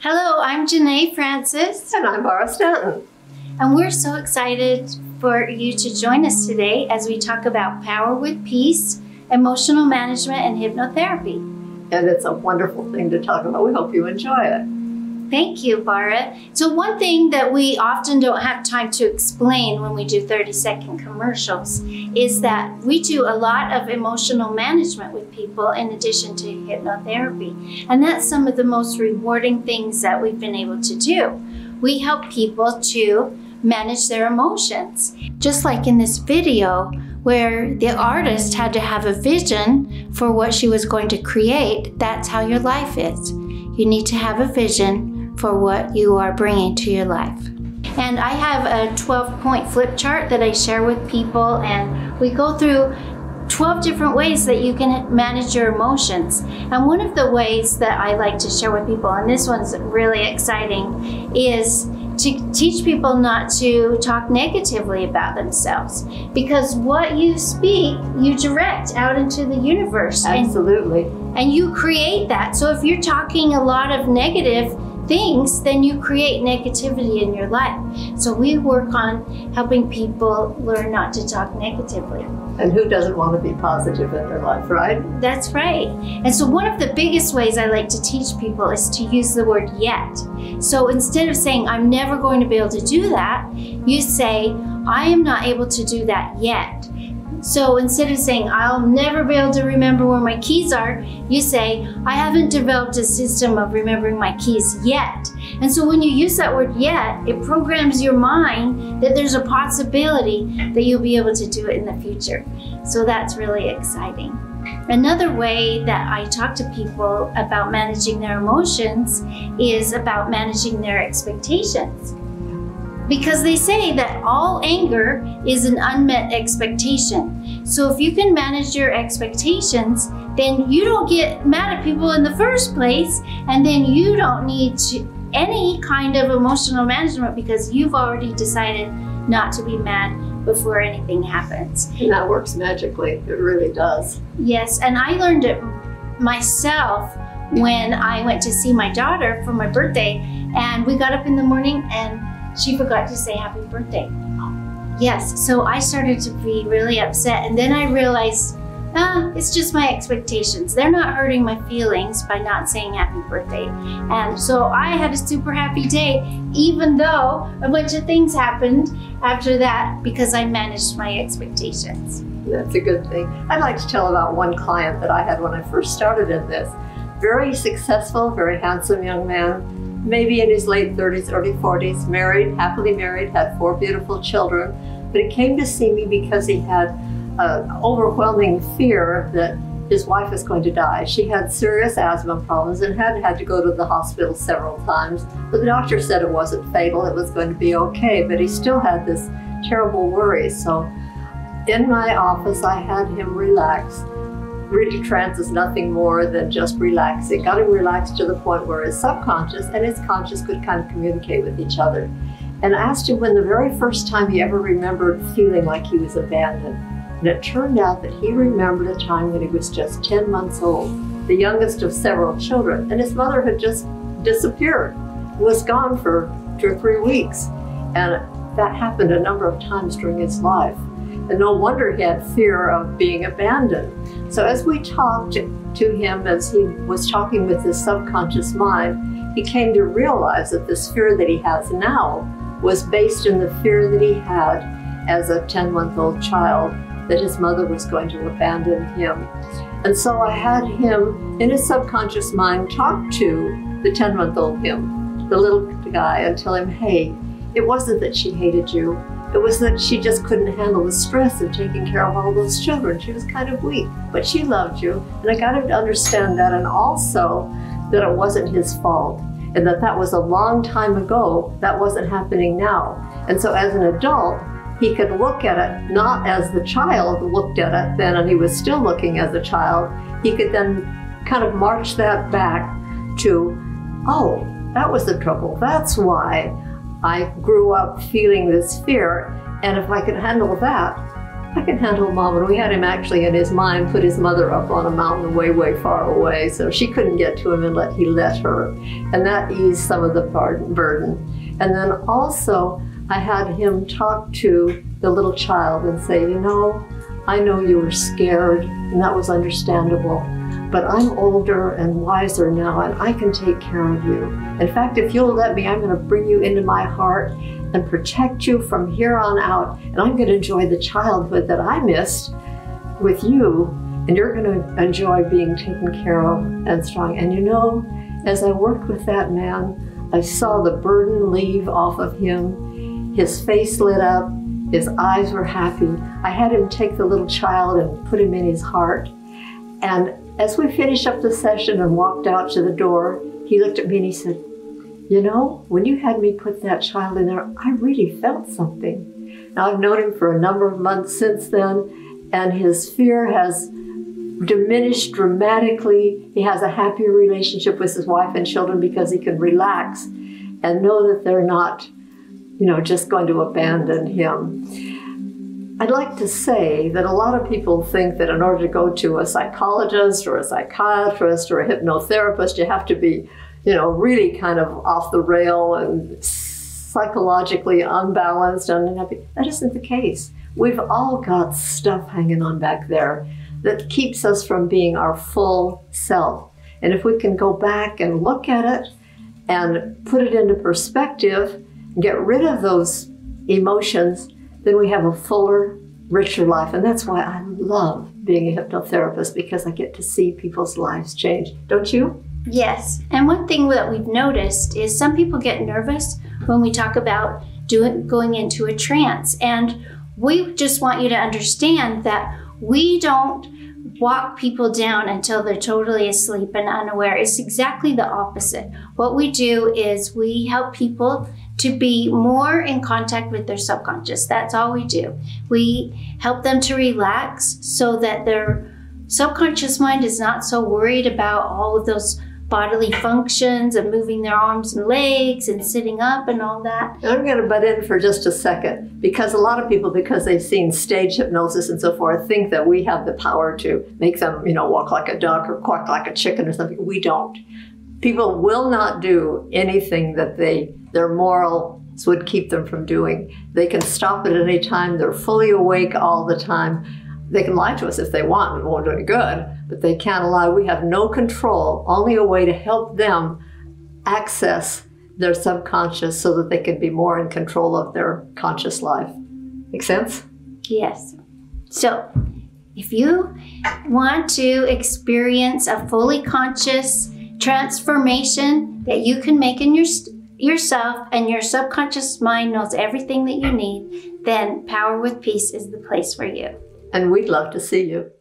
Hello, I'm Janae Francis. And I'm Barbara Stanton. And we're so excited for you to join us today as we talk about Power with Peace, emotional management, and hypnotherapy. And it's a wonderful thing to talk about. We hope you enjoy it. Thank you, Bara. So one thing that we often don't have time to explain when we do 30-second commercials is that we do a lot of emotional management with people in addition to hypnotherapy. And that's some of the most rewarding things that we've been able to do. We help people to manage their emotions. Just like in this video, where the artist had to have a vision for what she was going to create, that's how your life is. You need to have a vision for what you are bringing to your life. And I have a 12-point flip chart that I share with people, and we go through 12 different ways that you can manage your emotions. And one of the ways that I like to share with people, and this one's really exciting, is to teach people not to talk negatively about themselves. Because what you speak, you direct out into the universe. Absolutely. And you create that. So if you're talking a lot of negative things, then you create negativity in your life. So we work on helping people learn not to talk negatively. And who doesn't want to be positive in their life, right? That's right. And so one of the biggest ways I like to teach people is to use the word yet. So instead of saying, I'm never going to be able to do that, you say, I am not able to do that yet. So instead of saying, I'll never be able to remember where my keys are, you say, I haven't developed a system of remembering my keys yet. And so when you use that word yet, it programs your mind that there's a possibility that you'll be able to do it in the future. So that's really exciting. Another way that I talk to people about managing their emotions is about managing their expectations. Because they say that all anger is an unmet expectation. So if you can manage your expectations, then you don't get mad at people in the first place, and then you don't need any kind of emotional management because you've already decided not to be mad before anything happens. And that works magically. It really does. Yes, and I learned it myself when I went to see my daughter for my birthday, and we got up in the morning and she forgot to say happy birthday. Yes, so I started to be really upset, and then I realized, it's just my expectations. They're not hurting my feelings by not saying happy birthday. And so I had a super happy day, even though a bunch of things happened after that because I managed my expectations. That's a good thing. I'd like to tell about one client that I had when I first started in this. Very successful, very handsome young man. Maybe in his late 30s, early 40s, married, happily married, had 4 beautiful children. But he came to see me because he had an overwhelming fear that his wife was going to die. She had serious asthma problems and had to go to the hospital several times. But the doctor said it wasn't fatal, it was going to be okay, but he still had this terrible worry. So in my office, I had him relax. Really, trance is nothing more than just relaxing. Got him relaxed to the point where his subconscious and his conscious could kind of communicate with each other. And I asked him when the very first time he ever remembered feeling like he was abandoned. And it turned out that he remembered a time when he was just 10 months old, the youngest of several children, and his mother had just disappeared, was gone for 2 or 3 weeks. And that happened a number of times during his life. And no wonder he had fear of being abandoned. So as we talked to him, as he was talking with his subconscious mind, he came to realize that this fear that he has now was based in the fear that he had as a 10-month-old child, that his mother was going to abandon him. And so I had him, in his subconscious mind, talk to the 10-month-old him, the little guy, and tell him, hey, it wasn't that she hated you. It was that she just couldn't handle the stress of taking care of all those children. She was kind of weak, but she loved you. And I got him to understand that, and also that it wasn't his fault, and that was a long time ago. That wasn't happening now. And so as an adult, he could look at it not as the child looked at it then, and he was still looking as a child. He could then kind of march that back to, oh, that was the trouble. That's why I grew up feeling this fear, and if I could handle that, I can handle Mom. And we had him actually in his mind put his mother up on a mountain way, way far away, so she couldn't get to him and he let her. And that eased some of the burden. And then also, I had him talk to the little child and say, you know, I know you were scared, and that was understandable, but I'm older and wiser now, and I can take care of you. In fact, if you'll let me, I'm going to bring you into my heart and protect you from here on out, and I'm going to enjoy the childhood that I missed with you, and you're going to enjoy being taken care of and strong. And you know, as I worked with that man, I saw the burden leave off of him. His face lit up. His eyes were happy. I had him take the little child and put him in his heart. And as we finished up the session and walked out to the door, he looked at me and he said, you know, when you had me put that child in there, I really felt something. Now, I've known him for a number of months since then, and his fear has diminished dramatically. He has a happier relationship with his wife and children because he can relax and know that they're not, you know, just going to abandon him. I'd like to say that a lot of people think that in order to go to a psychologist or a psychiatrist or a hypnotherapist, you have to be, you know, really kind of off the rail and psychologically unbalanced and unhappy. That isn't the case. We've all got stuff hanging on back there that keeps us from being our full self. And if we can go back and look at it and put it into perspective, get rid of those emotions, then we have a fuller, richer life. And that's why I love being a hypnotherapist, because I get to see people's lives change. Don't you? Yes. And one thing that we've noticed is some people get nervous when we talk about going into a trance. And we just want you to understand that we don't walk people down until they're totally asleep and unaware. It's exactly the opposite. What we do is we help people to be more in contact with their subconscious. That's all we do. We help them to relax so that their subconscious mind is not so worried about all of those bodily functions and moving their arms and legs and sitting up and all that. I'm going to butt in for just a second, because a lot of people, because they've seen stage hypnosis and so forth, think that we have the power to make them, you know, walk like a duck or quack like a chicken or something. We don't. People will not do anything that their morals would keep them from doing. They can stop at any time. They're fully awake all the time. They can lie to us if they want. It won't do any good, but they can't lie. We have no control, only a way to help them access their subconscious so that they can be more in control of their conscious life. Make sense? Yes. So if you want to experience a fully conscious transformation that you can make in yourself, and your subconscious mind knows everything that you need, then Power with Peace is the place for you. And we'd love to see you.